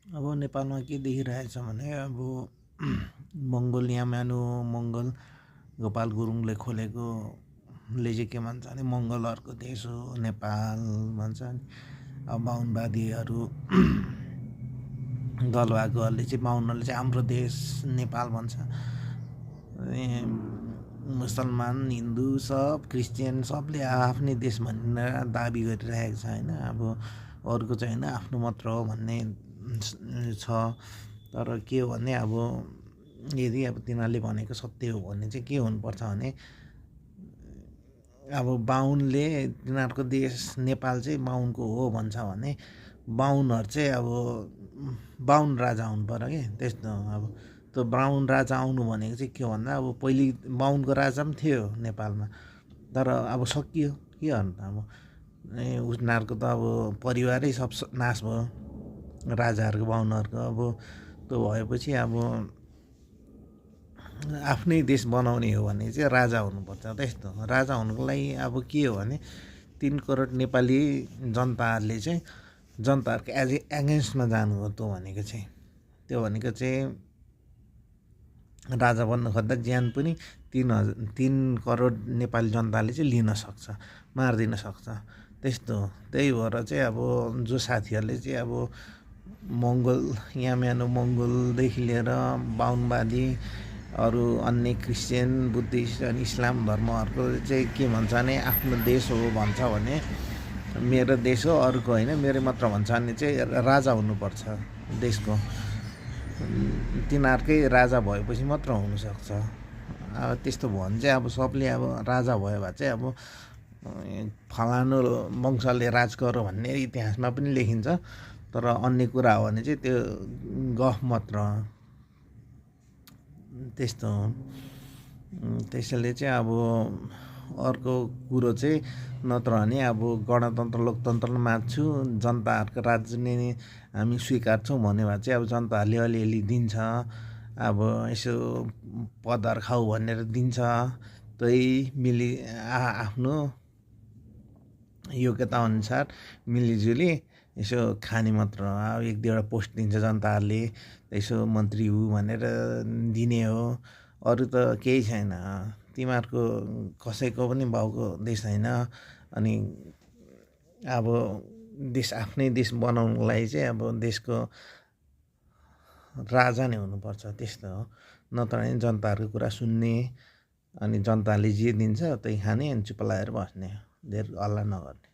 अब नेपालमा के देखिरहेछ भने अब मङ्गोल यामानु मङ्गल गोपाल गुरुङले खोलेकोले चाहिँ के भन्छ भने मङ्गलहरूको देश हो नेपाल भन्छ नि। अब बाहुनवादीहरू दल भएकोहरूले चाहिँ बाहुनहरूले चाहिँ हाम्रो देश नेपाल भन्छ। मुसलमान हिन्दू सब क्रिस्चियन सबले आफ्नै देश भनेर दाबी गरिरहेको छ होइन। अब अरूको चाहिँ होइन आफ्नो मात्र हो भन्ने छ। तर के हो भने अब यदि अब तिनीहरूले भनेको सत्य हो भने चाहिँ के हुनुपर्छ भने अब बाहुनले तिनीहरूको देश नेपाल चाहिँ बाहुनको हो भन्छ भने बाहुनहरू चाहिँ अब बाहुन राजा हुनु पर्यो कि त्यस्तो। अब त्यो बाहुन राजा आउनु भनेको चाहिँ के भन्दा अब पहिले बाहुनको राजा पनि थियो नेपालमा तर अब सकियो के अन्त अब उनीहरूको त अब परिवारै सब नाश भयो राजाहरूको बाहुनहरूको। अब त्यो भएपछि अब आफ्नै देश बनाउने हो भने चाहिँ राजा हुनुपर्छ त्यस्तो। राजा हुनुको लागि अब के हो भने 3 करोड नेपाली जनताहरूले चाहिँ जनताहरूको एगेन्स्टमा जानु हो त्यो भनेको चाहिँ। त्यो भनेको चाहिँ राजा बन्न खोज्दा ज्यान पनि 3 करोड नेपाली जनताले चाहिँ लिन सक्छ मारिदिन सक्छ त्यस्तो। त्यही भएर चाहिँ अब जो साथीहरूले चाहिँ अब मङ्गोल यामानु मङ्गोलदेखि लिएर बाहुनवादी अरू अन्य क्रिस्चियन बुद्धिस्ट अनि इस्लाम धर्महरूको चाहिँ के भन्छ भने आफ्नो देश हो भन्छ भने मेरो देश हो अरूको होइन मेरो मात्र भन्छ भने चाहिँ राजा हुनुपर्छ देशको। तिनीहरूकै राजा भएपछि मात्र हुनसक्छ। अब त्यस्तो भयो भने चाहिँ अब सबले अब राजा भयो भए चाहिँ अब फलानु वंशले राज गरो भन्ने इतिहासमा पनि लेखिन्छ। तर अन्य कुरा हो भने चाहिँ त्यो गफ मात्र त्यस्तो। त्यसैले चाहिँ अब अर्को कुरो चाहिँ नत्र भने अब गणतन्त्र लोकतन्त्र मान्छु जनताहरूको राज्य नै हामी स्वीकार्छौँ भन्यो भने चाहिँ अब जनताहरूले अलिअलि दिन्छ अब यसो पदहरू खाऊ भनेर दिन्छ त्यही मिली आफ्नो योग्यता अनुसार मिलिजुली यसो खाने मात्र। अब 1-2वटा पोस्ट दिन्छ जनताहरूले यसो मन्त्री हु भनेर दिने हो अरू त केही छैन। तिमीहरूको कसैको पनि भाउको देश होइन। अनि अब देश आफ्नै देश बनाउनुको लागि चाहिँ अब देशको राजा नै हुनुपर्छ त्यस्तो हो। नत्र भने जनताहरूको कुरा सुन्ने अनि जनताले जे दिन्छ त्यही खाने अनि चुप लागेर बस्ने धेर हल्ला नगर्ने।